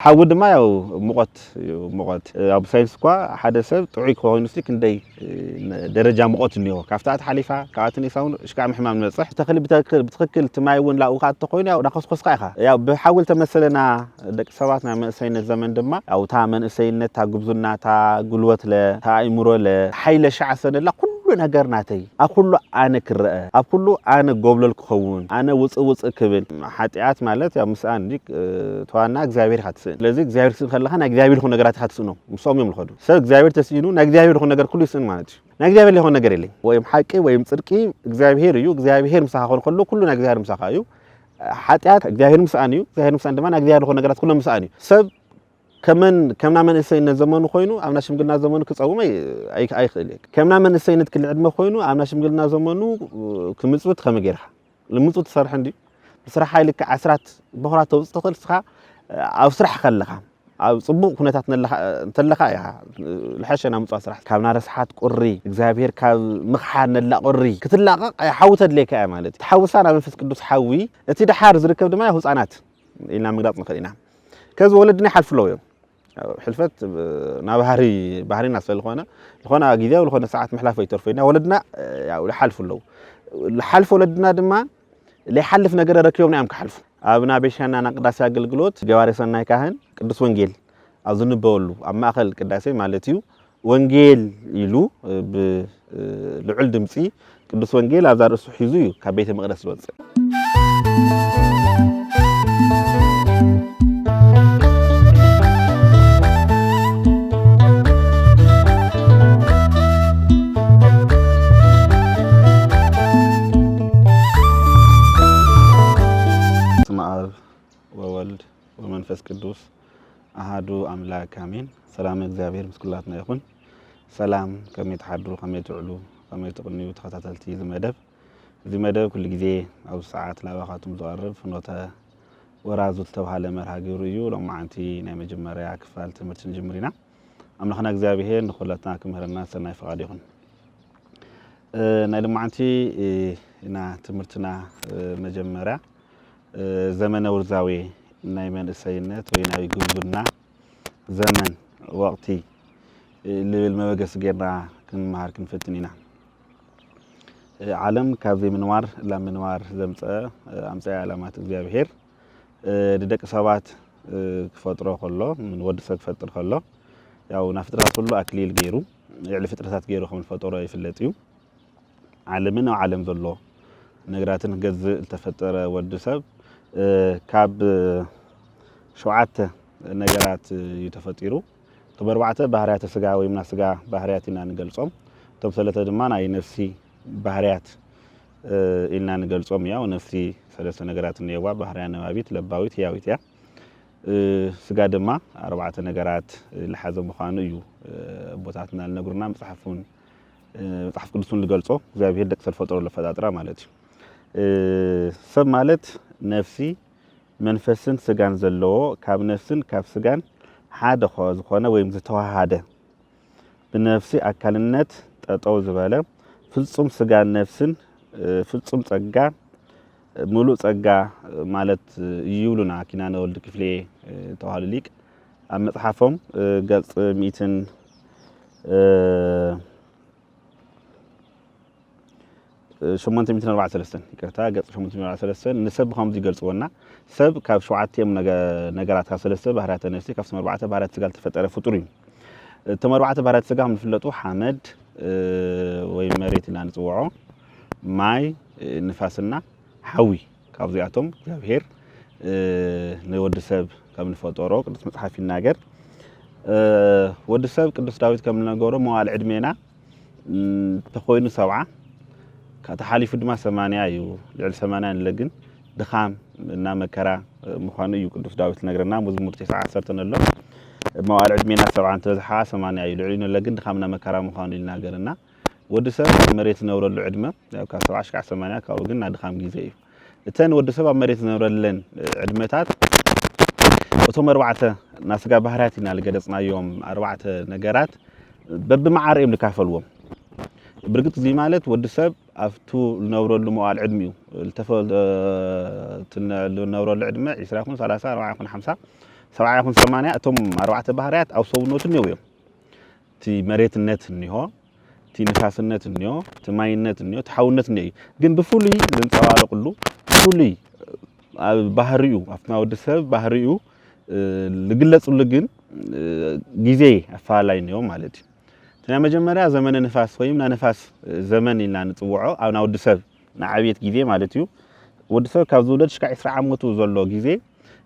حاول ما يو مقت أبو ساينس كوا حدا سب تعيق هو نسيك ندي درجة مقت نيو كافتات حليفة كاتني ساون إيش كعم حمام نصح تخلي بتخكل تمايون لا وقعد تقوينا وناقص قايخة يا بحاول تمثلنا دك سباتنا من سين الزمن دما أو تامن سين تا جبزنا تا قلوة له تا إمرو له حيل شعسن لا كل نجارناتي أقول أنا كرأة أقول أنا قبل الكون أنا وص كبل حتيات مالت يا مسأن ديك توانا إخزابير حتسن لذي إخزابير سن خلها أنا إخزابير خو نجارات حتسنو مصمم الخدو سر إخزابير تسينو نإخزابير خو نجار كل سن مالتي نإخزابير اللي خو نجار اللي ويم حكي ويم تركي إخزابير يو إخزابير مساخون كله نإخزابير مساخايو حتيات إخزابير مسأنيو إخزابير مسأن دمان إخزابير خو نجارات كله مسأنيو سب كمنا من السين الزمان خوينو أمنا شمقلنا زمانو كتصوم أي خليك كمنا من السين كل عدم خوينو أمنا شمقلنا زمانو كمزوت خمجرها المزوت صار عندي بصراحة لك عسرات بهرات وسط صخا أو صرح خلها أو صبوا كنا تلخا يا الحشنا متصرح كمنا رسحات قري إخزابير كمخحن لا قري كتلاقى حوت لك يا مالتي تحوسنا من فسكدوس حوي تيدا حارز ركب دماء هو صانات إلنا مقدار نخلينا كذا ولدني حلف لويا حلفت بحري ناس الخوانا جديا والخوانا ساعات محلفة يترفينا ولدنا يعني حلف لو الحلف ولدنا دما اللي حلف نجار ركيوم نعم كحلف أبنا بيشنا نقدس أجلجلوت جوارسنا كهن قدس ونجيل أظن بقوله أما أخل قداسي مالتيو ونجيل يلو لعل دمسي قدس ونجيل أزار السحيزيو كبيت مقدس الوزن وولد ومنفس قدوس أحدو أملاك آمين سلام እግዚአብሔር ምስኩላትና ይሁን ሰላም ከመይተሐድሩ ከመይተዕሉ ከመይተቅንዩ ተኸታተልቲ ዝመደብ እዚ መደብ ኩሉ ግዜ ኣብ ሰዓት ላባኻቱም ዝቐርብ ፍኖተ ወራዙ ዝተባሃለ መርሃ ግብሪ እዩ ሎማዓንቲ ናይ መጀመርያ ክፋል ትምህርቲ ንጅምር ኢና ኣምላኽና እግዚአብሔር ንኹለትና ክምህረና ሰናይ ፈቃድ ይሁን ናይ ሎማዓንቲ ኢና ትምህርትና መጀመርያ زمن ورزاوي نايمن السينات ويناوي جوزنا زمن وقتي اللي بالمواجس جرنا كن مهار كن فتنينا عالم كافي منوار لا منوار زمت أمسى علامات الجابهير ددك سبات فترة خلا من ود سك فترة خلا ياو نفترة كله أكليل جيرو يعني فترة جيرو خمن فترة يفلتيو عالمنا وعالم ذلله نجراتن جز التفترة ود سب كاب شوعات نجارات يتفتيرو تبربعته بحريات السجا ويمنا السجا بحرياتنا نقلصهم تبصلته دمان أي نفسي بحريات إلنا نقلصهم يا ونفسي ثلاث نجارات نيوا بحريان نوابيت لباويت ياويت يا سجا دما أربعة نجارات لحظة مخانو يو بوتاتنا النجرنا مصحفون مصحف كلسون نقلصه زي بيهدك سلفترة ولا فترة مالتي سب مالت نفسي منفسن سجان زلوا كاب نفسن كاب سجان حدا خاز خانة ويمزتها هذا بنفسي أكلنت تطوز باله فلسم سجان نفسن فلسم سجا مولو سجا مالت يولنا كنا نقول كيفلي توهاليك أم صحفهم قص ميتن شمانت ميتين 4 كرتا قص شمانت 4 نسب خمس يقلصونا سب كاف شوعتيم نجارات كاسلسه بحرات نفسي كاف 4 بحرات سجال تفطر فطورين تم 4 بحرات سجا مفلطو حمد وي مريت لا نصوعو ماي نفاسنا حوي كاف زياتهم እግዚአብሔር نود سب كم نفطورو قدس مصحف يناغر ود سب قدس داوود كم نغورو موال عدمينا تخوينو 7 كتحالف دما 8 ايو لعل 8 لكن دخام እና መከራ مخانو يو قدس داوود نغرنا مزمور 9 10 الله موال عدمينا 7 تزحا 8 ايو لعلنا لكن دخامنا مكرا مخانو يناغرنا ودسب مريت نورل عدمه ያው ከ7 እስከ 8 ካው ግን አድኻም ጊዜ እዩ እተን ወድሰብ መሬት ነውረለን ዕድመታት እቶም 4 ናስጋ ባህሪያትና ለገደጽናዮም 4 ነገራት በብማዓርም ልካፈልዎም برقت زي مالت ودسب أفتو نورو الموال عدميو التفل نورو العدمة 20 30 40 50 70 يكون 80 اتم 4 ባህርያት ኣብ ሰውነቱ ነው እዮም ቲ መሬትነት ነው ቲ ንፋስነት ነው ቲ ማይነት ነው ቲ ሓውነት ነው ግን ብፉሉይ ልንጸባረቅሉ ብፉሉይ ባህሪኡ ኣፍና ወዲ ሰብ ባህሪኡ ልግለጽሉ ግን ጊዜ ኣፋላይ ነው ማለት እዩ ና መጀመሪያ ዘመነ ንፋስ ወይም ና ንፋስ ዘመን ኢልና ንጽውዖ ኣብ ና ወዲ ሰብ ንዓብየት ጊዜ ማለት እዩ ወዲ ሰብ ካብ ዝውለድ ሽካ 20 ዓመቱ ዘሎ ጊዜ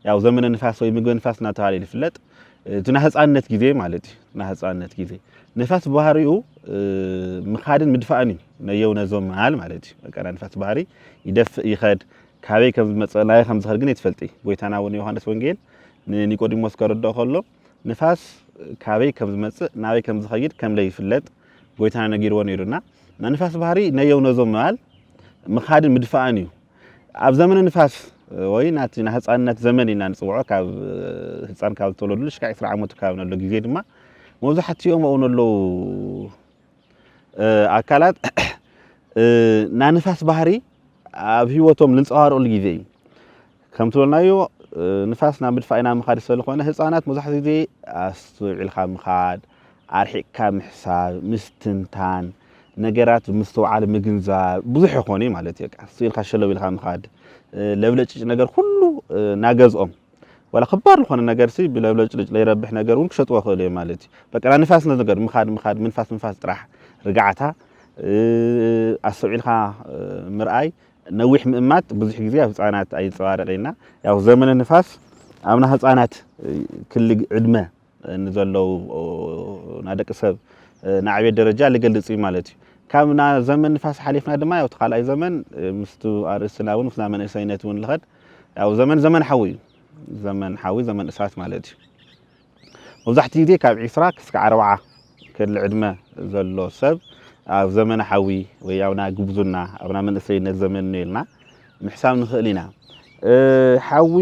ያው ዘመነ ንፋስ ወይ ምግበ ንፋስ ናተባለ ይፍለጥ ትና ህፃንነት ጊዜ ማለት እዩ ና ህፃንነት ጊዜ ንፋስ ባህሪኡ ምኻድን ምድፋእን ነየው ነዞም መሃል ማለት እዩ በቃ ንፋስ ባህሪ ይደፍእ ይኸድ ካበይ ከም ዝመጽእ ናይ ከም ዝኸድ ግን ይትፈልጥ ጎይታና ወን ዮሐንስ ወንጌል ኒቆዲሞስ ከረዶ ከሎ ንፋስ ካበይ ከም ዝመጽእ ናበይ ከም ዝኸይድ ከም ለይ ይፍለጥ ጎይታና ነጊርዎ ነይሩና ንፋስ ባህሪ ነየው ነዞም መሃል ምኻድን ምድፋእን እዩ ኣብ ዘመነ ንፋስ ወይ ናቲ ህፃንነት ዘመን ኢና ንጽውዖ ካብ ህፃን ካብ ተወለዱ ሽካ 20 ዓመቱ ካብ ነሎ ጊዜ ድማ መብዛሕትኦም ኣውነሎ ኣካላት ና ንፋስ ባህሪ ኣብ ህይወቶም ልንጸዋረሉ ጊዜ ከም ትብልናዮ ንፋስ ናብ ምድፋእና ምኻድ ስለኾነ ህፃናት መብዛሕትኡ ጊዜ ኣስተውዒልካ ምኻድ ኣርሒቅካ ምሕሳብ ምስትንታን ነገራት ምስተውዓል ምግንዛብ ብዙሕ ይኾነ ማለት እዩ ኣስተውዒልካ ሸለብ ኢልካ ምኻድ ለብለጭጭ ነገር ሁሉ ናገዝኦም ወላ ከባድ ልኾነ ነገር ሲ ብለብለጭጭ ለይረብሕ ነገር እውን ክሸጥዎ ክእሉ ማለት እዩ በቃ ንፋስ ነገር ምኻድ ምንፋስ ጥራሕ ርጋዓታ ኣስተውዒልካ ምርኣይ ነዊሕ ምእማት ብዙሕ ጊዜ ኣብ ህፃናት ኣይንጸባረቀና ያው ዘመነ ንፋስ ኣብና ህፃናት ክሊ ዕድመ ንዘለው ናደቂ ሰብ ንዓብየት ደረጃ ልገልጽ ማለት እዩ ካብና ዘመን ንፋስ ሓሊፍና ድማ ያው ተኻላይ ዘመን ምስቱ ኣርእስና እውን ምስና መንእሰይነት እውን ልኸድ ያው ዘመን ሓዊ ዘመን እሳት ማለት እዩ መብዛሕትኡ ጊዜ ካብ 20 ክሳብ 40 ክሊ ዕድመ ዘሎ ሰብ ኣብ ዘመን ሓዊ ወይ ኣብና ግብዙና ኣብና መንእሰይነት ዘመን ነይልና ምሕሳብ ንኽእል ኢና ሓዊ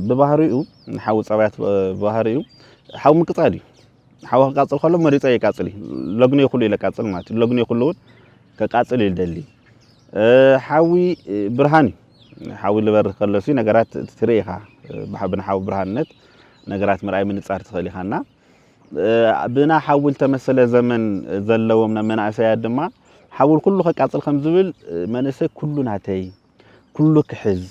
ብባህሪኡ ሓዊ ጸባያት ብባህሪኡ ሓዊ ምቅጻል እዩ ሓዊ ክቃጽል ከሎ መሪፀ ይቃጽል ለግኖ ይኹሉ ይለቃጽል ማለት እዩ ለግኖ ይኹሉ ከቃጽል ይደሊ ሓዊ ብርሃን ሓዊ ልበርህ ከሎሲ ነገራት ትርእኻ ብሓዊ ብርሃንነት ነገራት ምርኣይ ምንጻር ትኽእል ኢኻና ብና ሓውል ተመሰለ ዘመን ዘለዎም መናእሰያት ድማ ሓውል ኩሉ ከቃጽል ከም ዝብል መንእሰይ ኩሉ ናተይ ኩሉ ክሕዝ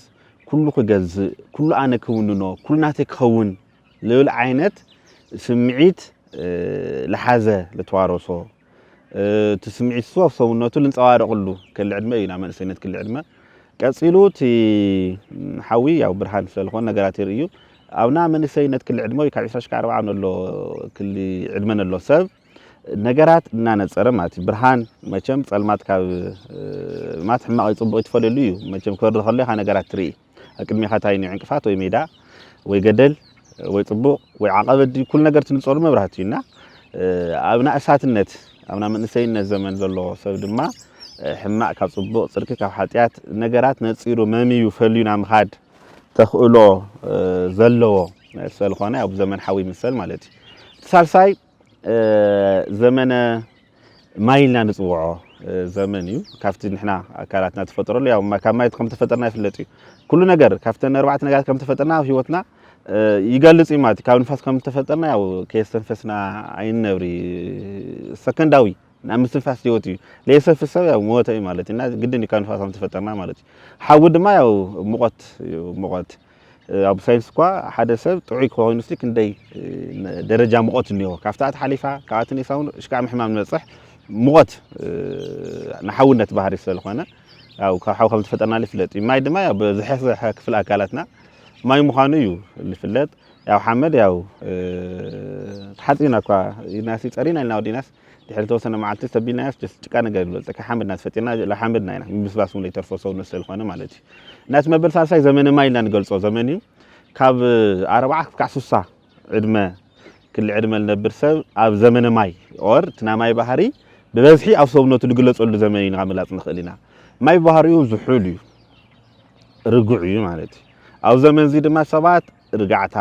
ኩሉ ክገዝእ ኩሉ ኣነ ክውንኖ ኩሉ ናተይ ክኸውን ልብል ዓይነት ስምዒት ለሓዘ ለተዋረሶ ትስምዒት ሶ ሰውነቱ ልንጸዋረቅሉ ክሊ ዕድመ ኢና መንእሰይነት ክሊ ዕድመ ቀጺሉ ቲ ሓዊ ያው ብርሃን ስለዝኾነ ነገራት ይርእዩ ኣብና መንእሰይነት ክሊ ዕድመ ካብ 20 እስከ 40 ነሎ ክሊ ዕድመ ነሎ ሰብ ነገራት እናነጸረ ማለት ብርሃን መቸም ጸልማት ካብ ማት ሕማቕ ይጽብቕ ይትፈልሉ እዩ መቸም ክወርድ ከሎ ካ ነገራት ትርኢ ኣቅድሚኻ ታይኒ ዕንቅፋት ወይ ሜዳ ወይ ገደል ወይ ጽቡቕ ወይ ዓቀበዲ ኩል ነገር ትንጸሉ መብራህቲ ኢና ኣብና እሳትነት ኣብና መንእሰይነት ዘመን ዘሎ ሰብ ድማ ሕማቕ ካብ ጽቡቕ ጽድቂ ካብ ሓጢያት ነገራት ነጺሩ መሚዩ ፈልዩና ምኻድ ተኽእሎ ዘለዎ ስለኾነ ኣብ ዘመን ሓዊ ምሰል ማለት እዩ ሳልሳይ ዘመነ ማይልና ንጽውዖ ዘመን እዩ ካብቲ ንሕና ኣካላትና ተፈጥረሉ ያው ካብ ማይ ከም ተፈጠርና ይፍለጥ እዩ ኩሉ ነገር ካብተን ኣርባዕተ ነገራት ከም ተፈጠርና ኣብ ህይወትና ይገልጽ ማለት ካብ ንፋስ ከም ተፈጠርና ያው ከስተንፈስና ኣይንነብሪ ሰከንዳዊ ናምስ ንፋስ ህይወት እዩ ለይሰንፍስ ሰብ ያው ሞተ እዩ ማለት እና ግድን ካብ ንፋስ ከም ተፈጠርና ማለት እዩ ሓዊ ድማ ያው ሙቐት ኣብ ሳይንስ ኳ ሓደ ሰብ ጥዑይ ኮይኑ ስቲ ክንደይ ደረጃ ሙቐት እንዮ ካብታት ሓሊፋ ካብትን ይሳውን ሽቃ ምሕማም ንበጽሕ ሙቐት ንሓውነት ባህሪ ስለኾነ ያው ካብ ሓው ከም ተፈጠርና ይፍለጥ ማይ ድማ ያው በዝሕሰ ክፍል ኣካላትና ማይ ምዃኑ እዩ ልፍለጥ ያው ሓመድ ያው ሓፂና ኳ ይናሲ ጸሪና ኢልና ወዲናስ ድሕሪ ተወሰነ መዓልቲ ሰቢልናያስ ጭቃ ነገር ይበልጽ ሓመድና ተፈጢና ለሓመድና ኢና ምብስባስ እውን ይተርፎ ሰውነት ስለኾነ ማለት እዩ ናት መበል ሳልሳይ ዘመነ ማይ ኢልና ንገልጾ ዘመን እዩ ካብ 40 ክሳብ 60 ዕድመ ክሊ ዕድመ ልነብር ሰብ ኣብ ዘመነ ማይ ኦር ትና ማይ ባህሪ ብበዝሒ ኣብ ሰውነቱ ዝግለጸሉ ዘመን ኢና መላጽ ንኽእል ኢና ማይ ባህሪኡ ዝሑል እዩ ርጉዕ እዩ ማለት እዩ ኣብ ዘመን እዚ ድማ ሰባት ርጋዕታ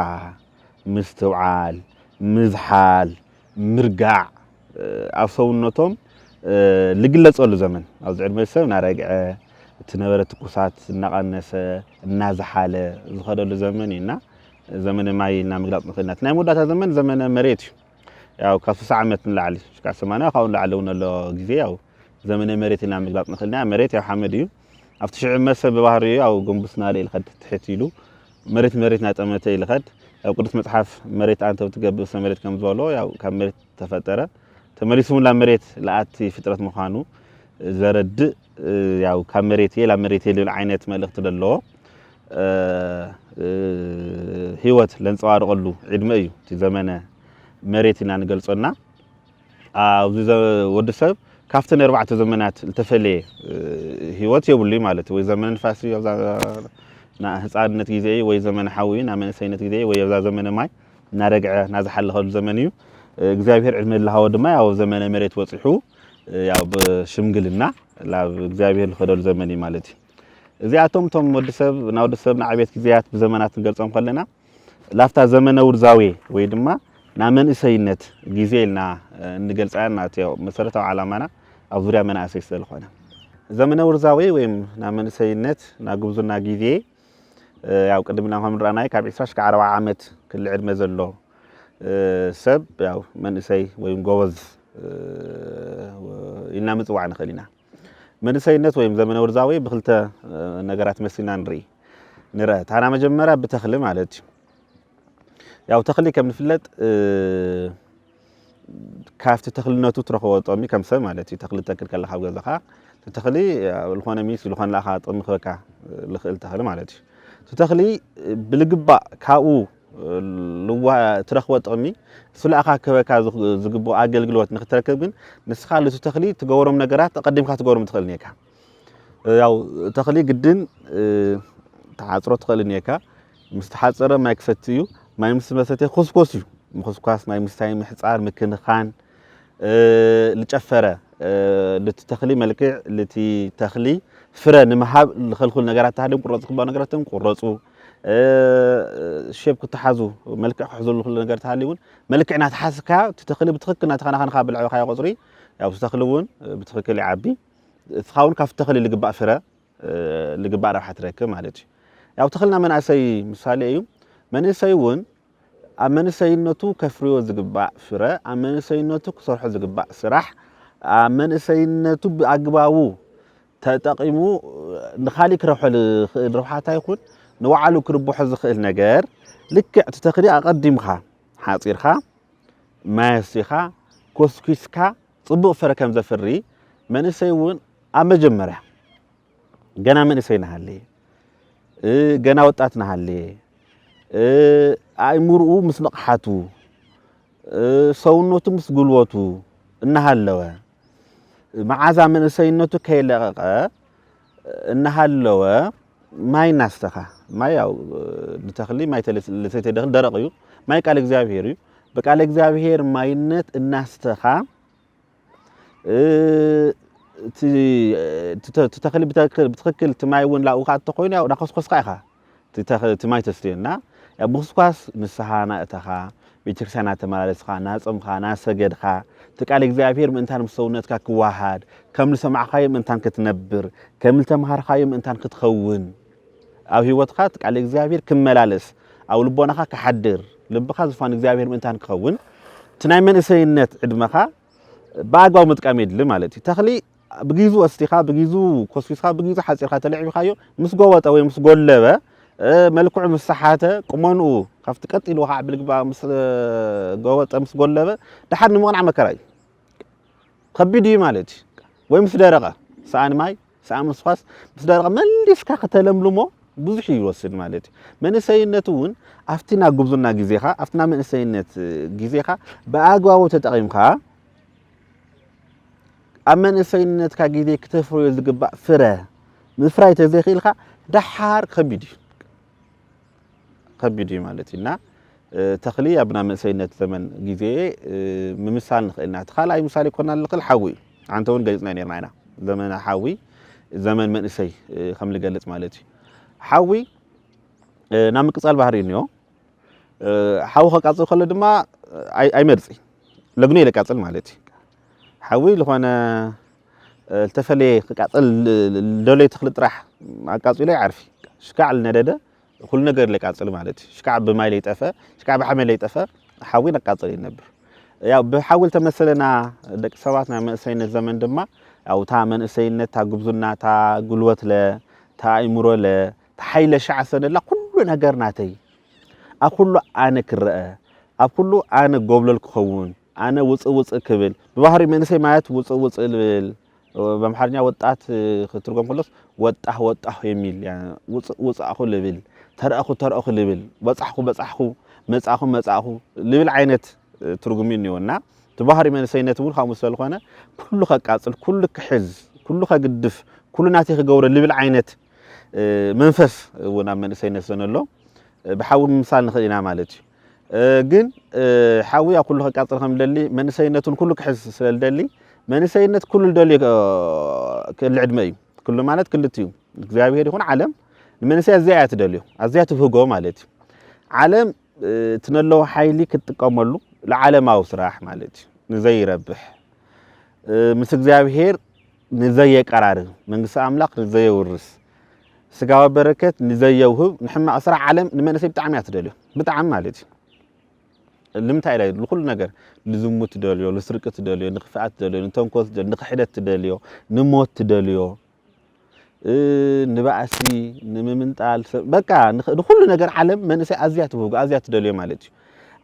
ምስትውዓል ምዝሓል ምርጋዕ ኣብ ሰውነቶም ልግለጸሉ ዘመን ኣብ ዕድመ ሰብ ናረግዐ እትነበረ ትኩሳት እናቐነሰ እናዝሓለ ዝኸደሉ ዘመን ኢና ዘመነ ማይ እና ምግላጽ ንኽእልና ናይ መወዳእታ ዘመን ዘመነ መሬት እዩ ያው ካብ 60 ዓመት ንላዕሊ ሽቃዕ 80 ካብኡ ንላዕሊ እውን ኣሎ ግዜ ያው ዘመነ መሬት ኢና ምግላጽ ንኽእልና መሬት ያው ሓመድ እዩ ኣብቲ ሽዑ መሰብ ብባህሪኡ ያው ጎንብስና ይልኸድ ትሕት ኢሉ መሬት ናጠመተ ይልኸድ ያው ቅዱስ መጽሓፍ መሬት አንተ ብትገብር መሬት ከም ዝበሎ ያው ካብ መሬት ተፈጠረ ተመሊሱ ላ መሬት ለኣቲ ፍጥረት ምዃኑ ዘረድእ ያው ካብ መሬት የላ መሬት የለ ዓይነት መልእኽቲ ዘለዎ ህይወት ለንጸዋርቀሉ ዕድመ እዩ እቲ ዘመነ መሬት ኢና ንገልጾና ኣብዚ ወዲ ሰብ ካፍተን 4 ዘመናት ዝተፈለየ ህይወት የብሉ ማለት ወይ ዘመነ ንፋስ ና ህፃንነት ግዜ ወይ ዘመነ ሓዊ ና መንእሰይነት ግዜ ወይ ኣብዛ ዘመነ ማይ ና ረግዐ ና ዝሓለኸሉ ዘመን እዩ እግዚአብሔር ዕድመ ለሃወ ድማ ያው ዘመነ መሬት ወጽሑ ያው በሽምግልና ላብ እግዚአብሔር ለኸደሉ ዘመን እዩ ማለት እዩ እዚኣቶም ቶም ወዲሰብ ና ዓብየት ግዜያት ብዘመናት ንገልጾም ከለና ላፍታ ዘመነ ውርዛዊ ወይ ድማ ና መንእሰይነት ግዜ ኢልና ንገልጻና ያው መሰረታዊ ዓላማና ኣብ ዙርያ መናእሰይ ስለዝኾነ ዘመነ ውርዛዊ ወይ ና መንእሰይነት ና ጉብዝና ግዜ ያው ቅድምና ከም ንራናይ ካብ 20 40 ዓመት ክል ዕድመ ዘሎ ሰብ ያው መንእሰይ ወይ ጎበዝ ኢልና ምጽዋዕ ንኽእል ኢና መንእሰይነት ወይ ዘመነ ውርዛዊ ብክልተ ነገራት መስሊና ንርአ ታና መጀመርያ ብተኽሊ ማለት እዩ ያው ተኽሊ ከም ንፍለጥ ካፍቲ ተኽልነቱ ትረኽቦ ጥቕሚ ከም ሰብ ማለት እዩ ተኽሊ ተክል ከለኻ ገዛኻ ተኽሊ ዝኾነ ሚስ ዝኾነ ለኻ ጥቕሚ ክበካ ልኽእል ተኽሊ ማለት እዩ ተኽሊ ብልግባእ ካብኡ ትረኽቦ ጥቕሚ ስለኣኻ ክበካ ዝግብኦ ኣገልግሎት ንኽትረክብ ግን ንስኻ ለቱ ተኽሊ ትገብሮም ነገራት ተቐዲምካ ትገብሮም ትኽእል ኔካ ያው ተኽሊ ግድን ተሓጽሮ ትኽእል ኔካ ምስ ተሓጽረ ማይ ክሰቲ እዩ ማይ ምስ መሰተ ኩስኩስ እዩ ምኹስኳስ ማይ ምስታይ ምሕጻር ምክንኻን ልጨፈረ ለቲ ተኽሊ መልክዕ ለቲ ተኽሊ ፍረ ንምሃብ ልኽልኩል ነገራት ታህሊ ቁረጽ ክባው ነገራትም ቁረጹ ሸብ ክትሓዙ መልክዕ ክሕዙሉ ኩሉ ነገር ታህሊ እውን መልክዕና ተሓስካ ተኽሊ ብትኽክል ናተኸናኸንካ ብልዕኻ ይቆጽሪ ያው ተኽሊ እውን ብትኽክል ይዓቢ እስኻውን ካብ ተኽሊ ልግባእ ፍረ ልግባእ ረብሓ ትረክብ ማለት እዩ ያው ተኽልና መንእሰይ ምሳሌ እዩ መንእሰይ እውን ኣብ መንእሰይነቱ ከፍርዮ ዝግባእ ፍረ ኣብ መንእሰይነቱ ክሰርሖ ዝግባእ ስራሕ ኣብ መንእሰይነቱ ብኣግባቡ ተጠቂሙ ንኻሊእ ክረብሖ ዝኽእል ረብሓታ ይኹን ንባዕሉ ክርብሖ ዝኽእል ነገር ልክዕ ተኽሊ ኣቐዲምካ ሓጺርካ ማየሲኻ ኮስኪስካ ጽቡቕ ፍረ ከም ዘፍሪ መንእሰይ እውን ኣብ መጀመርያ ገና መንእሰይ ናሃለየ ገና ወጣት ናሃለየ ኣእምሮኡ ምስ ንቕሓቱ ሰውነቱ ምስ ጉልበቱ እናሃለወ መዓዛ መንእሰይነቱ ከይለቐቐ እናሃለወ ማይ ናስተኻ ማይ ያው ንተኽሊ ማይ ለሰይተደኽል ደረቕ እዩ ማይ ቃል እግዚአብሔር እዩ በቃል እግዚአብሔር ማይነት እናስተኻ ተኽሊ ብትኽክል ትማይ እውን ላኡኻ እተኾይኑ ያው ናኮስኮስካ ኢኻ ትማይ ተስትየና ያው ብኹስኳስ ንስሓ ናእተኻ ቤተክርስቲያን ናተመላለስኻ ናጾምኻ ናሰገድኻ ትቃል እግዚአብሔር ምእንታን ምስ ሰውነትካ ክዋሃድ ከም ዝሰማዕኻዮ ምእንታን ክትነብር ከም ዝተምሃርኻዮ ምእንታን ክትኸውን ኣብ ህይወትካ ትቃል እግዚአብሔር ክመላለስ ኣብ ልቦናኻ ክሓድር ልብኻ ዝፋን እግዚአብሔር ምእንታን ክኸውን ትናይ መንእሰይነት ዕድመኻ ብኣግባቡ ምጥቃም የድሊ ማለት እዩ ተኽሊ ብጊዙ ወስቲኻ ብጊዙ ኮስኪስካ ብጊዙ ሓጺርካ ተለዒብካዮ ምስ ጎወጠ ወይ ምስ ጎለበ መልክዑ ምስ ሰሓተ ቁመንኡ ካብቲ ቀጢሉ ከዓ ብልግባእ ምስ ጎወጠ ምስ ጎለበ ድሓር ንምቕናዕ መከራ እዩ ከቢድ እዩ ማለት እዩ ወይ ምስ ደረቐ ሰኣን ማይ ሰኣን ምስኳስ ምስ ደረቐ መሊስካ ከተለምልሞ ብዙሕ ይወስድ ማለት እዩ መንእሰይነት እውን ኣብቲና ጉብዝና ግዜኻ ኣብቲና መንእሰይነት ግዜኻ ብኣግባቡ ተጠቒምካ ኣብ መንእሰይነትካ ግዜ ክተፍርዮ ዝግባእ ፍረ ምፍራይ ተዘይኽኢልካ ድሓር ከቢድ እዩ ማለት እዩና ተኽሊ ኣብና መንእሰይነት ዘመን ግዜ ምምሳል ንኽእልና እቲ ካልኣይ ምሳሌ ኮና ንኽእል ሓዊ እዩ ሓንቲ እውን ገሊፅና ነርና ኢና ዘመን ሓዊ ዘመን መንእሰይ ከም ልገልጽ ማለት እዩ ሓዊ ናብ ምቅጻል ባህሪ እንዮ ሓዊ ከቃጽል ከሎ ድማ ኣይመርፂ ለግኖ ይለቃጽል ማለት እዩ ሓዊ ዝኾነ ዝተፈለየ ክቃጽል ደለይ ተኽሊ ጥራሕ ኣቃጺሉ ይዓርፊ ሽካዕ ልነደደ كل ነገር ለቃጽል ማለት ሽቃዕ በማይ ላይ ጠፈ ሽቃዕ በሐመል ላይ ጠፈ ሓዊ ነቃጽል ይነብር ያው በሐውል ተመሰለና ደቅ ሰባትና መንእሰይነት ዘመን ድማ ያው ታ መንእሰይነት ታ ጉብዝና ታ ጉልበት ለ ታ አይምሮ ለ ታ ኃይለ ሻዕሰነላ ኩሉ ነገር ናተይ አኩሉ አነ ክረአ አኩሉ አነ ጎብለል ክኸውን አነ ውጽእ ክብል በባህሪ መንእሰይ ማለት ውጽእ ልብል በመሐርኛ ወጣት ክትርጎም ከሎስ ወጣህ የሚል ውጽአኹ ልብል ተረአኹ ልብል በጻሕኹ መጻኹ ልብል ዓይነት ትርጉም ይነውና ተባህሪ መንእሰይነት እውን ካብ መስል ኮነ ኩሉ ከቃጽል ኩሉ ክሕዝ ኩሉ ከግድፍ ኩሉ ናቲ ክገብረ ልብል ዓይነት መንፈስ እውን ኣብ መንእሰይነት ዘነሎ ብሓዊ ምሳል ንኽእልና ማለት እዩ ግን ሓዊ ኣብ ኩሉ ከቃጽል ከም ደሊ መንእሰይነቱን ኩሉ ክሕዝ ስለልደሊ መንእሰይነት ኩሉ ደሊ ክልዕድመ እዩ ኩሉ ማለት ክልትዩ እግዚአብሔር ይኹን ዓለም መንእሰይ ኣዝያ ትደልዮ ኣዝያ ትብህጎ ማለት እዩ ዓለም ትነለዎ ሓይሊ ክትጥቀመሉ ለዓለማዊ ስራሕ ማለት እዩ ንዘይረብሕ ምስ እግዚአብሔር ንዘየቀራርብ መንግስቲ አምላክ ንዘየውርስ ስጋዊ በረከት ንዘየውህብ ንሕማቕ ስራሕ ዓለም ንመንእሰይ ብጣዕሚ ትደልዮ ብጣዕሚ ማለት እዩ لمتى إلى لكل نجار لزمت تدليو لسرقة تدليو نخفات تدليو نتنكوس تدليو نخحدة تدليو نموت تدليو نبأسي نممنتال بكا لكل نجار عالم من نسي أزيات فوق أزيات تدليو مالتي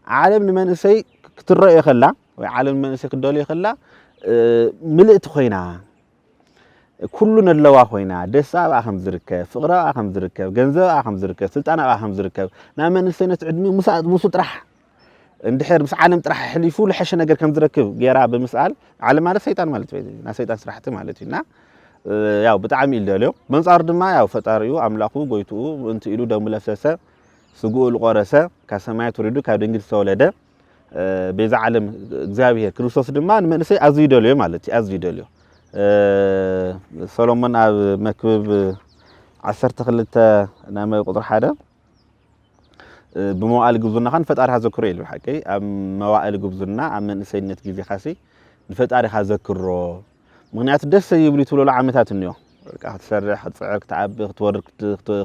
عالم من نسي كترى خلا وعالم من نسي كدليو خلا ملئت خوينا كلنا اللوا خوينا دسا أخم زركة فقراء أخم زركة جنزاء أخم زركة سلطان أخم زركة نعم نسي نتعدمي مساعد راح اندحر مس عالم طرح حليفو لحش ነገር ከም ዝረክብ ጌራ በመስአል ዓለም ማለት ሰይጣን ማለት ወይ ና ሰይጣን ስራሕቲ ማለት እና ያው በጣም ይልደልዮ መንጻር ድማ ያው ፈጣሪው አምላኩ ጎይቱ እንት ኢሉ ደሙ ለፍሰሰ ስጉኡ ልቆረሰ ከሰማያት ወሪዱ ካብ ድንግል ተወለደ ቤዛ ዓለም እግዚአብሔር ክርስቶስ ድማ ንመንሰይ አዝዩ ይደልዮ ማለት አዝዩ ይደልዮ ሰሎሞን ኣብ መክብብ 12 ናመ ቁጥር 1 بموائل جبزنا خان فتارها ذكره له حكي أم موائل جبزنا أم سيدنا جيزي خاسي فتارها ذكره مغنيات الدرس يبلي طول العامات النيو كتسرح كتصعق تعب كتورك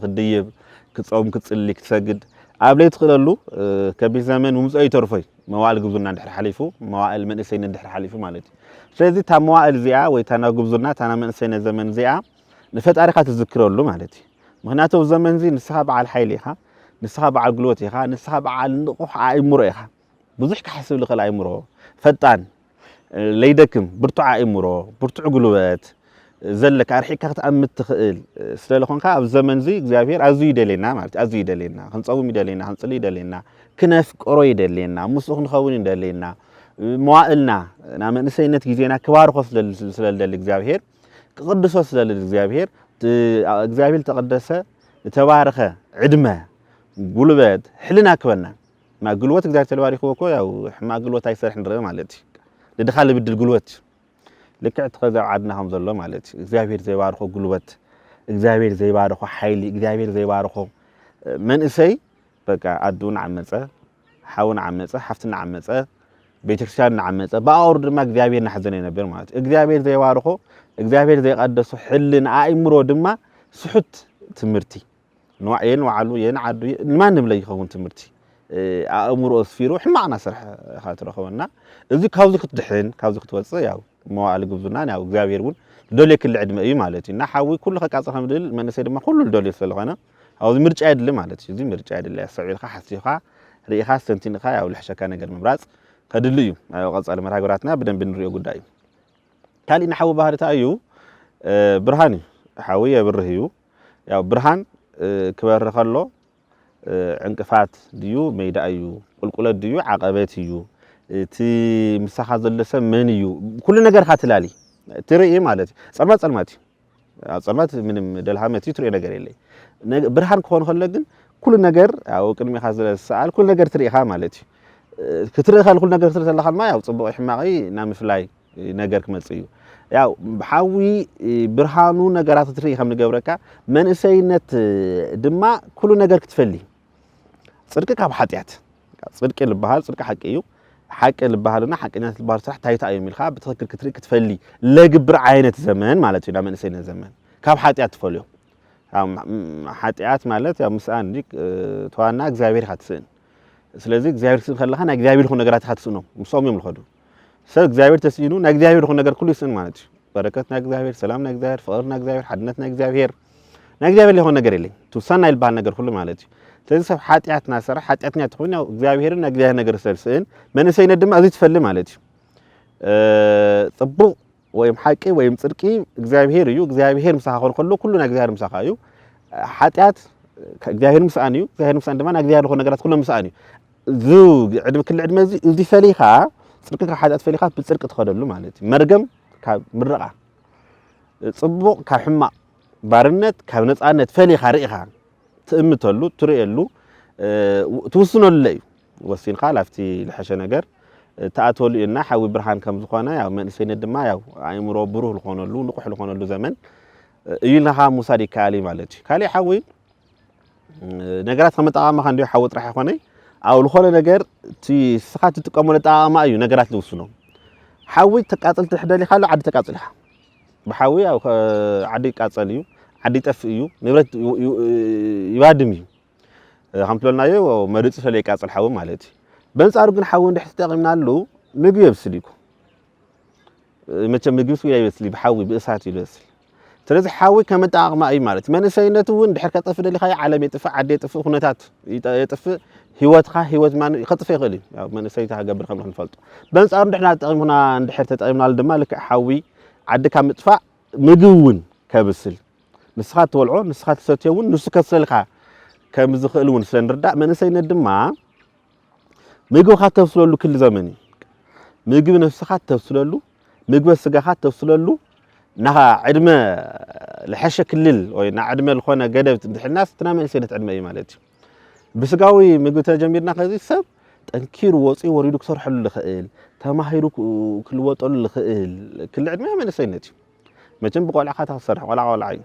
تديب كتصوم كتصلي كتسجد قبل يدخل له كبي زمان ومزاي ترفي موائل جبزنا ندحر حليفه موائل من سيدنا ندحر حليفه مالتي شذي تا موائل زيا ويتانا جبزنا تانا من سيدنا زمان زيا نفتارها تذكره له مالتي مغنياته زمان زين السحاب على الحيلها نسحب على الجلوتي خا نسحب على النقح عيمره خا بزح كحسب لخل عيمره فتان ليدكم برتع عيمره برتع جلوات زلك أرحيك هتأمت تخيل سلالخون خا بزمن زي እግዚአብሔር أزوي دلنا مالت أزوي دلنا هنصوم دلنا هنصلي دلنا كناف قروي دلنا مسخن خوين دلنا موائلنا نعم نسينت جيزينا كبار خص سلال دل እግዚአብሔር قدس سلال እግዚአብሔር እግዚአብሔር تقدسه تبارخه عدمه قلوبات حلنا كبرنا ما قلوات قدرت الواري خوكو أو ما قلوات أي سرح نرى مالتي لدخل بدل القلوات لك اعتقد عدنا هم ظلوا مالتي إجابير زي بارخو قلوات إجابير زي بارخو حيلي إجابير زي بارخو من إسي بقى عدون عمسة حاون عمسة حفتنا عمسة بيتكسرنا عمسة باورد ما إجابير نحزنين بير مالتي إجابير زي بارخو إجابير زي قدس حلنا أي مرود ما سحت تمرتي نوعين وعلو ينعدو ما نملي يخون تمرتي أمور أسفيرو حمعنا سرح خاطر أخونا إذا كاوزك تدحين كاوزك توصي أو موائل جبزنا أو جابيرون دولة كل عدم أي مالتي نحاول كل خكاس خم دل ما نسير ما كل الدولة سلخنا أو مرج عدل مالتي زي مرج عدل السعودية خا حسيخا ريخ سنتين خا أو الحشا كان جر مبراز كدليو أو غص على مرها قراتنا بدن بنريو قداي كالي نحاول بهارة أيو برهاني حاوية برهيو يا برهان كبر خلو انقفات ديو ميدا ايو قلقلت ديو عقبات يو تي مساحه زلسه من يو كل ነገር خاتلالي تري مالتي صلمات ምንም ደልሃመት ትሪ ነገር የለይ ብርሃን ከሆነ ግን ኩሉ ነገር ያው ቅድሚ خازل ሰዓል ኩሉ ነገር ትሪኻ ማለት ክትሪኻ ኩሉ ነገር ትሪኻ ማ ያው ጽቡቕ ሕማቂ ናምፍላይ ነገር ክመጽዩ ያው በሐዊ ብርሃኑ ነገራት ትሪኢ ከም ንገብረካ መንእሰይነት ድማ ኩሉ ነገር ክትፈሊ ጽድቅ ካብ ኃጢያት ጽድቅ ልባሃል ጽድቅ ሐቂ እዩ ሐቂ ልባሃልና ሐቂነት ልባሃል ስራሕ ታይታ የሚልካ በትክክል ክትሪኢ ክትፈሊ ለግብር ዓይነት ዘመን ማለት እዩ መንእሰይነት ዘመን ካብ ኃጢያት ትፈልዮ ሓጢኣት ማለት ያው ምስኣን እንጂ ተዋና እግዚአብሔር ካትስእን ስለዚህ እግዚአብሔር ስም ከለኻ ናይ እግዚአብሔር ሆነ ነገራት ካትስእኖ ምሶም እዮም ልኸዱ ሰብ እግዚአብሔር ተስኢኑ ናይ እግዚአብሔር ሆነ ነገር ኩሉ ይስእን ማለት እዩ በረከት ናይ እግዚአብሔር ሰላም ናይ እግዚአብሔር ፍቅር ናይ እግዚአብሔር ሓድነት ናይ እግዚአብሔር ሊሆን ነገር የለኝ ትውሳና ይልባል ነገር ሁሉ ማለት እዩ ስለዚህ ሰብ ሓጢኣት ናሰራ ሓጢኣትኛ ትኾን ያው እግዚአብሔርን ናይ እግዚአብሔር ነገር ስለስእን መንሰይነት ድማ እዚ ትፈልይ ማለት እዩ ጽቡቕ ወይም ሓቂ ወይም ጽድቂ እግዚአብሔር እዩ እግዚአብሔር ምሳኻ ኾን ከሎ ኩሉ ናይ እግዚአብሔር ምሳኻ እዩ ሓጢኣት እግዚአብሔር ምሳኣን እዩ እግዚአብሔር ምሳኣን ድማ ናይ እግዚአብሔር ሆነ ነገራት ኩሉ ምሳኣን እዩ ክል ዕድመ እዚ ፈሊኻ ጽድቂ ካብ ሓጢኣት ፈሊኻ ብጽድቂ ትኸደሉ ማለት እዩ መርገም ካብ ምርቓ ጽቡቕ ካብ ሕማቕ ባርነት ካብ ነፃነት ፈሊኻ ርኢኻ ትእምተሉ ትርእየሉ ትውስነሉ እዩ ወሲንካ ላፍቲ ልሐሸ ነገር ተኣተሉ እና ሓዊ ብርሃን ከም ዝኾነ ያው መንእሰይነት ድማ ያው ኣእምሮ ብሩህ ልኾነሉ ንቑሕ ልኾነሉ ዘመን እዩ ኢልናኻ ምውሳድ ይከኣል ማለት እዩ ካሊእ ሓዊ ነገራት ከመጠቓቕማኻ እንዲሁ ሓዊ ጥራሕ ይኾነ ኣብ ልኾነ ነገር እቲ ስኻ ትጥቀመሉ ኣጠቓቕማ እዩ ነገራት ልውስኖ ሓዊ ተቃፅል ትሕደል ኢኻ ኣሎ ዓዲ ተቃፅል ኢኻ ብሓዊ ያው ዓዲ ይቃፀል እዩ ዓዲ ይጠፍእ እዩ ንብረት ይባድም እዩ ከም ትብለናዮ መርፂ ስለ ይቃፀል ሓዊ ማለት እዩ በንጻሩ ግን ሓዊ እንድሕር ተጠቒምናሉ ምግቢ የብስል እዩ መቸም ምግቢ ስለ ይበስል ብሓዊ ብእሳት ይበስል ስለዚህ ሓዊ ከም ኣጠቓቕማ እዩ ማለት መንእሰይነት እውን እንድሕር ከጠፍእ ደሊኻዮ ዓለም የጥፍእ ዓዲ የጥፍእ ኩነታት የጥፍእ ህይወትካ ህይወት ማን ከጥፍእ ይኽእል እዩ ያው መንእሰይ ተሃገብር ከም ንፈልጦ በንጻሩ እንድሕር ተጠቒምናሉ ድማ ልክዕ ሓዊ ዓዲ ካብ ምጥፋእ ምግቢ እውን ከብስል ንስኻ ትበልዖ ንስኻ ትሰትዮ እውን ንሱ ከስለልካ ከም ዝኽእል እውን ስለንርዳእ መንእሰይነት ድማ ምግብኻ ተብስለሉ ክል ዘመን እዩ ምግቢ ነፍስኻ ተብስለሉ ምግቢ ስጋኻ ተብስለሉ ናኻ ዕድመ ልሐሸ ክልል ወይ ና ዕድመ ዝኾነ ገደብ ድሕናስ ትና መንእሰይነት ዕድመ እዩ ማለት እዩ ብስጋዊ ምግቢ ተጀሚርና ከዚ ሰብ ጠንኪሩ ወፂኡ ወሪዱ ክሰርሐሉ ልኽእል ተማሂሩ ክልወጠሉ ልኽእል ክል ዕድመ መንእሰይነት እዩ መቸም ብቆልዓኻ ተሰርሕ ቆልዓ እዩ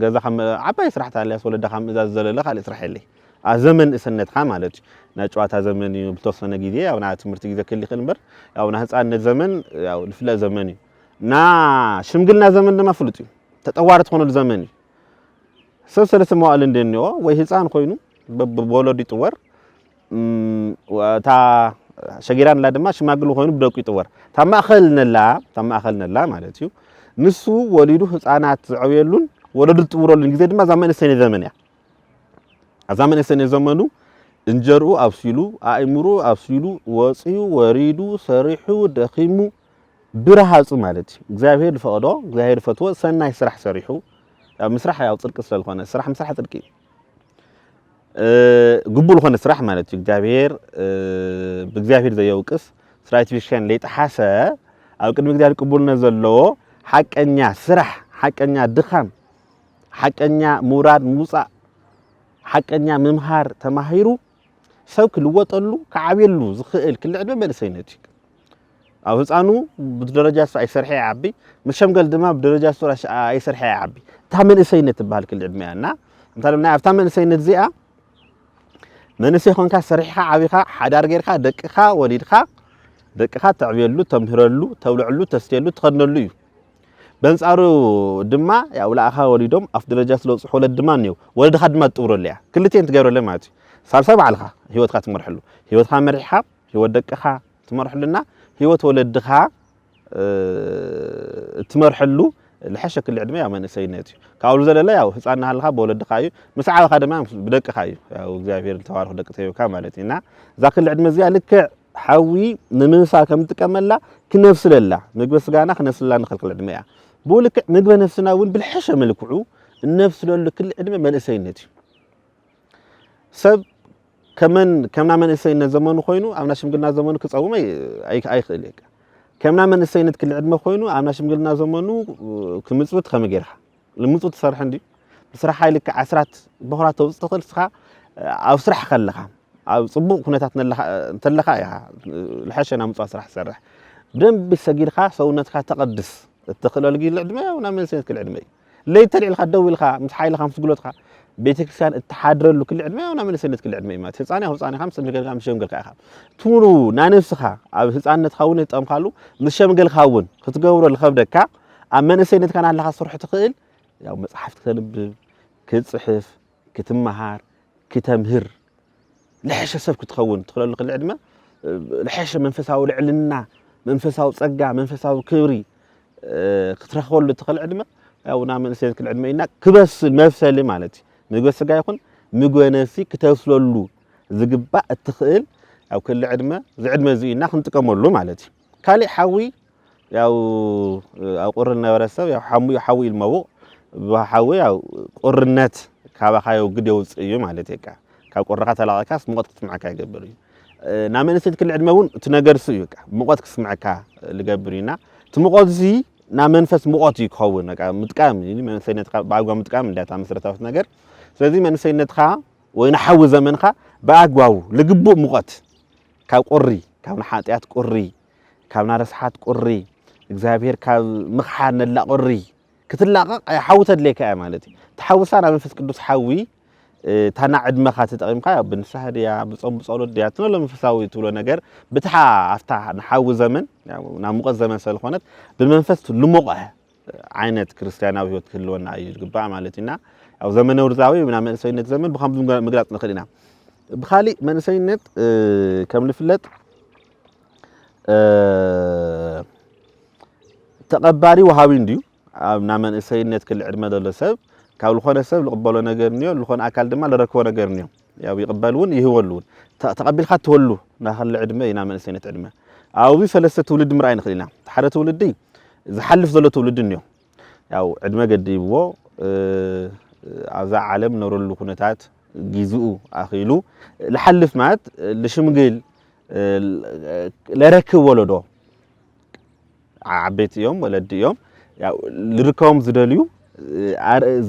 ገዛ ከም ዓባይ ስራሕታ ኣልያስ ወለዳኻ ምእዛዝ ዘለለ ካልእ ስራሕ የለይ ኣብ ዘመን እሰነትካ ማለት እዩ ናይ ጨዋታ ዘመን እዩ ብተወሰነ ግዜ ያው ና ትምህርቲ ግዜ ክህሊ ይኽእል እምበር ያው ና ህፃንነት ዘመን ያው ልፍለጥ ዘመን እዩ ና ሽምግልና ዘመን ድማ ፍሉጥ እዩ ተጠዋሪ ትኾነሉ ዘመን እዩ ሰብ ሰለስተ መዋእለ እንደኒኦ ወይ ህፃን ኮይኑ ብወለዱ ይጥወር እታ ሸጊራንላ ድማ ሽማግሉ ኮይኑ ብደቁ ይጥወር እታ ማእኸል ነላ ማለት እዩ ንሱ ወሊዱ ህፃናት ዝዕብየሉን ወለዱ ዝጥውረሉን ግዜ ድማ እዛ መንእሰይነት ዘመን እያ እዛ መንእሰይነት ዘመኑ እንጀርኡ ኣብሲሉ ኣእምሩ ኣብሲሉ ወፂኡ ወሪዱ ሰሪሑ ደኺሙ ብረሃፁ ማለት እዩ እግዚአብሔር ዝፈቐዶ እግዚአብሔር ፈትዎ ሰናይ ስራሕ ሰሪሑ ያው ምስራሕ ያው ጽድቂ ስለዝኾነ ስራሕ ምስራሕ ጽድቂ ግቡእ ዝኾነ ስራሕ ማለት እዩ እግዚአብሔር ብእግዚአብሔር ዘየውቅስ ስራይት ፊክሽን ለይጠሓሰ ኣብ ቅድሚ እግዚአብሔር ቅቡልነት ዘለዎ ሓቀኛ ስራሕ ሓቀኛ ድኻም ሓቀኛ ምውራድ ምውፃእ ሓቀኛ ምምሃር ተማሂሩ ሰብ ክልወጠሉ ክዓብየሉ ዝኽእል ክል ዕድመ መንእሰይነት እዩ ኣብ ህፃኑ ብደረጃ ኣይሰርሐ ይዓቢ ምሸምገል ድማ ብደረጃ ኣይሰርሐ ይዓቢ እታ መንእሰይነት ትበሃል ክል ዕድመ እያ እና እንታለምና ኣብታ መንእሰይነት እዚኣ መንእሰይ ኮንካ ሰሪሕኻ ዓቢኻ ሓዳር ጌርካ ደቅኻ ተዕብየሉ ተምህረሉ ተብልዕሉ ተስትየሉ ትኸድነሉ እዩ በንጻሩ ድማ ያው ላእኻ ወሊዶም ኣፍ ደረጃ ስለውፅሑ ወለድ ድማ እኒው ወለድኻ ድማ ትጥብረሉ እያ ክልቴን ትገብረለ ማለት እዩ ሳልሳይ ባዕልኻ ህይወትካ ትመርሐሉ ህይወትካ መሪሕኻ ህይወት ደቅኻ ትመርሐሉና ህይወት ወለድኻ ትመርሐሉ ልሐሸ ክል ዕድመ ያው መንእሰይነት እዩ ካብሉ ዘለለ ያው ህፃን ናሃልኻ ብወለድኻ እዩ ምስ ዓበኻ ድማ ብደቅኻ እዩ ያው እግዚአብሔር ተባርኹ ደቂ ተይብካ ማለት እዩና እዛ ክል ዕድመ እዚኣ ልክዕ ሓዊ ንምምሳል ከም ትጥቀመላ ክነፍስለላ ምግቢ ስጋና ክነፍስለላ ንኽልክል ዕድመ እያ ብልክዕ ምግቢ ነፍስና እውን ብልሐሸ መልክዑ እነፍስለሉ ክል ዕድመ መንእሰይነት እዩ ሰብ ከምና መንእሰይነት ዘመኑ ኮይኑ ኣብና ሽምግልና ዘመኑ ክፀውም ኣይኽእል እዩ ከምና መንእሰይነት ክል ዕድመ ኮይኑ ኣብና ሽምግልና ዘመኑ ክምፅውት ከመ ጌርካ ልምፅውት ትሰርሕ እንዲ ብስራሕካ ልክዕ ዓስራት በኩራት ተውፅእ ትኽእል ስኻ ኣብ ስራሕ ከለኻ ኣብ ጽቡቕ ኩነታት እንተለኻ ኢኻ ልሐሸ ናብ ምፅዋት ስራሕ ትሰርሕ ብደንቢ ሰጊድካ ሰውነትካ ተቐድስ እትኽእለሉ ግዜ ዕድመ ያው ናብ መንእሰይነት ክል ዕድመ እዩ ለይቲ ተልዒልካ ደው ኢልካ ምስ ሓይልካ ምስ ጉልበትካ ቤተክርስትያን እትሓድረሉ ክል ዕድመ ያው ናብ መንእሰይነት ክል ዕድመ እዩ ማለት ህፃን ያው ህፃን ኢኻ ምስ ሸምገልካ ምስ ሸምገልካ ኢኻ ትብሉ ናይ ነፍስኻ ኣብ ህፃንነትካ እውን እትጠምካሉ ምስ ሸምገልካ እውን ክትገብሮ ዝኸብደካ ኣብ መንእሰይነትካ ናለኻ ሰርሑ ትኽእል ያው መፅሓፍቲ ከተንብብ كتصحف كتمهار كتمهر لحش سب كتخون تخلل قل عدمه لحش منفساو لعلنا منفساو صقع منفساو كبري كترخول تخل عدمه او نامن سين كل عدمه إنا كبس المفسل مالتي ميغو سقا يكون ميغو نفسي كتوصلوا زغبا التخيل او كل عدمه زعدمه زينا كنتقملو مالتي كالي حوي ያው አቆርና ወረሰብ ያው حوي الموق بحوي ያው ቁርነት ካባካዩ ግዴው ጽዩ ማለት ይካ ካብ ቁርካ ተላቃስ ሙቀት ክትስማዓካ ይገብር እዩ ናመንሰት ክል ዕድመውን ትነገርስ እዩ ካ ሙቀት ክትስማዓካ ልገብርና ትሙቀትዚ ናመንፈስ ሙቀት ይከውን ነቃ ምጥቃም መንሰይነትካ ባጓ ምጥቃም እንዳታ መስረታውት ነገር ስለዚህ መንሰይነትካ ወይና حوي ዘመንካ ባጓው ለግቦ ሙቀት ካብ ቁሪ ካብ ንሓጢያት ቁሪ ካብ ናረስሓት ቁሪ እግዚአብሔር ካብ ምኽሓን ላ ቁሪ ክትላቀቅ حوتت لك ማለት ተሐውሳና መንፈስ ቅዱስ حوي ታና ዕድመኻ ተጠቂምካ ብንሳህ ዲያ ብጾም ጸሎት ዲያ ትነለ መንፈሳዊ ትብሎ ነገር ብትሓ አፍታ ንحوي ዘመን ያው ናሙቀት ዘመን ስለኾነት ብመንፈስ ልሙቀ ዓይነት ክርስቲያናዊ ህይወት ክልወና ይግባ ማለትና ያው ዘመነ ውርዛዊ ምና መንሰይነት ዘመን ብኸም መግለጽ ንኽልና ብኻሊ መንሰይነት ከም ልፍለጥ ተቀባሪ ወሃቢ እንዲዩ ኣብና መንሰይነት ክል ዕድመ ዘሎ ሰብ ካብ ልኾነ ሰብ ልቕበሎ ነገር ንዮ ልኾነ ኣካል ድማ ለረክቦ ነገር ንዮ ያው ይቅበልውን ይህወሉን ተቀቢልካ ትወሉ ናኸል ዕድመ ኢና መንሰይነት ዕድመ ኣውዚ ሰለስተ ትውልድ ምርኣይ ንኽልና ሓደ ትውልዲ ዝሓልፍ ዘሎ ትውልድ ንዮ ያው ዕድመ ገዲብዎ ኣብዛ ዓለም ነብረሉ ኩነታት ግዚኡ ኣኺሉ ለሐልፍ ማለት ለሽምግል ለረክብ ወለዶ ዓበይቲ እዮም ወለዲ እዮም ያው ልርከም ዝደልዩ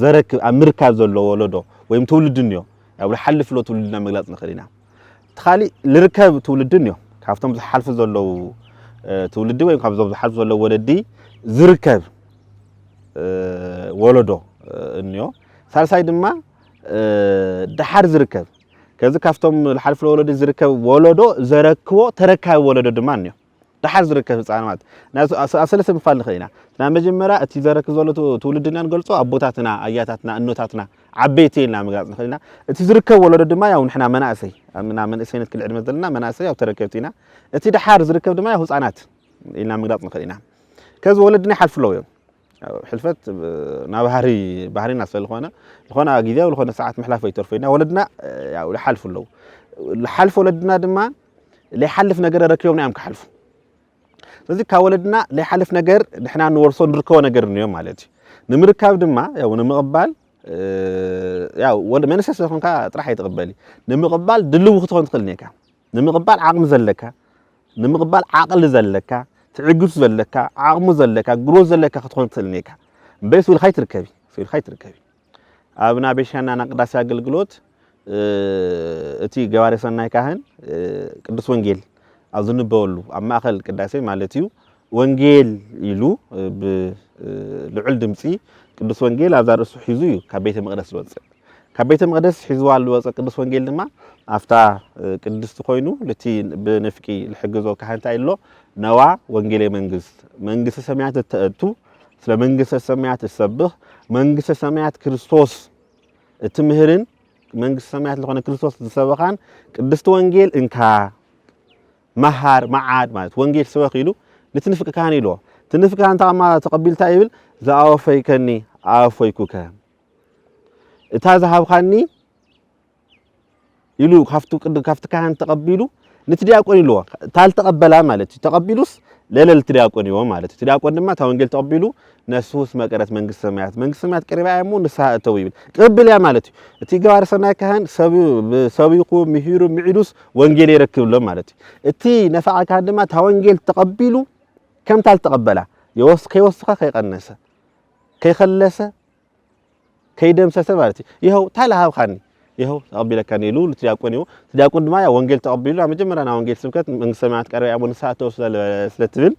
ዘረክብ ኣምርካብ ዘሎ ወለዶ ወይም ትውልድ ንዮ ያው ለሐልፍ ሎ ትውልድና መግለጽ ንኽልና ተኻሊ ልርከብ ትውልድ ንዮ ካብቶም ዝሓልፍ ዘለው ትውልድ ወይም ካብቶም ዝሓልፍ ዘለው ወለዲ ዝርከብ ወለዶ እንዮ ሳልሳይ ድማ ድሓር ዝርከብ ከዚ ካብቶም ለሐልፍ ወለዶ ዝርከብ ወለዶ ዘረክቦ ተረካብ ወለዶ ድማ እንዮ ድሓር ዝርከብ ህፃናት ኣሰለሰ ምፋል ንኽእልና ና መጀመሪያ እቲ ዘረክብ ዘሎ ትውልድና ንገልጾ ኣቦታትና ኣያታትና እኖታትና ዓበይቲ ኢልና መግለጽ ንኽእልና እቲ ዝርከብ ወለዶ ድማ ያው ንሕና መናእሰይ ምና መንእሰይነት ክል ዕድመ ዘለና መናእሰይ ያው ተረከብቲና እቲ ድሓር ዝርከብ ድማ ያው ህፃናት ኢልና መግለጽ ንኽእልና ከዚ ወለድና ይሓልፍሎ እዮም ሕልፈት ባህሪና ስለዝኾነ ዝኾነ ግዜው ዝኾነ ሰዓት ምሕላፍ ይተርፈና ወለድና ያው ለሐልፍሎ ለሐልፍ ወለድና ድማ ለሐልፍ ነገር ረክቦምና ያም ከሐልፉ ስለዚህ ካወለድና ለሐልፍ ነገር ንሕና ንወርሶ ንርከቦ ነገር ንዮ ማለት ንምርካብ ድማ ያው ንምቕባል ያው ወለ መንሰስ ዝኾንካ ጥራሕ ይተቀበሊ ንምቕባል ድልው ክትኾን ትኽእልኒካ ንምቕባል ዓቕሚ ዘለካ ንምቕባል ዓቕሊ ዘለካ ትዕግስ ዘለካ ዓቕሙ ዘለካ ግሮዝ ዘለካ ክትኾን ትኽእልኒካ በስ ውልኻይ ትርከቢ ኣብና ቤሻና ናቅዳሴ አገልግሎት እቲ ገባሬ ሰናይ ካህን ቅዱስ ወንጌል ኣዝንበወሉ ኣብ ማእኸል ቅዳሴ ማለት እዩ ወንጌል ኢሉ ብልዑል ድምፂ ቅዱስ ወንጌል ኣብ ዛርእሱ ሒዙ እዩ ካብ ቤተ መቅደስ ዝወፅእ ካብ ቤተ መቅደስ ሒዝዋ ዝወፅእ ቅዱስ ወንጌል ድማ ኣፍታ ቅድስቲ ኮይኑ ለቲ ብንፍቂ ልሕግዞ ካህንታ ኢሎ ነዋ ወንጌል መንግስተ ሰማያት ተእቱ ስለ መንግስተ ሰማያት ተሰብኽ መንግስተ ሰማያት ክርስቶስ እትምህርን መንግስተ ሰማያት ለኾነ ክርስቶስ ዝሰበኻን ቅድስቲ ወንጌል እንካ መሃር መዓድ ማለት ወንጌል ሰበኽ ኢሉ ንትንፍቅ ካህን ኢሎ ትንፍቅ ካህን ተቐማ ተቐቢልታ ይብል ዘኣወፈይከኒ ኣወፈይኩከ እታ ዝሃብኻኒ ኢሉ ካፍቲ ካህን ተቐቢሉ ንትዲያቆን ኢልዎ ታልተቐበላ ማለት እዩ ተቐቢሉስ ለለል ትዲያቆን ይዎ ማለት እዩ ትዲያቆን ድማ ታ ወንጌል ተቐቢሉ ነሱስ መቀረት መንግስተ ሰማያት ቀሪባ እሞ ንስሓ እተው ይብል ቅብል ያ ማለት እዩ እቲ ገባሬ ሰናይ ካህን ሰቢቁ ምሂሩ ምዒዱስ ወንጌል ይረክብሎም ማለት እዩ እቲ ነፋዓ ካህን ድማ ታ ወንጌል ተቐቢሉ ከም ታልተቐበላ ከይወስኻ ከይቀነሰ ከይኸለሰ ከይደምሰሰ ማለት እዩ ይኸው ታልሃብኻኒ ይኸው ተቐቢለካ ኒሉ ትዲያቆን ይዎ ትዲያቆን ድማ ያ ወንጌል ተቐቢሉ መጀመሪያ ና ወንጌል ስብከት መንግስተ ሰማያት ቀሪባ እሞ ንስሓ እተው ስለትብል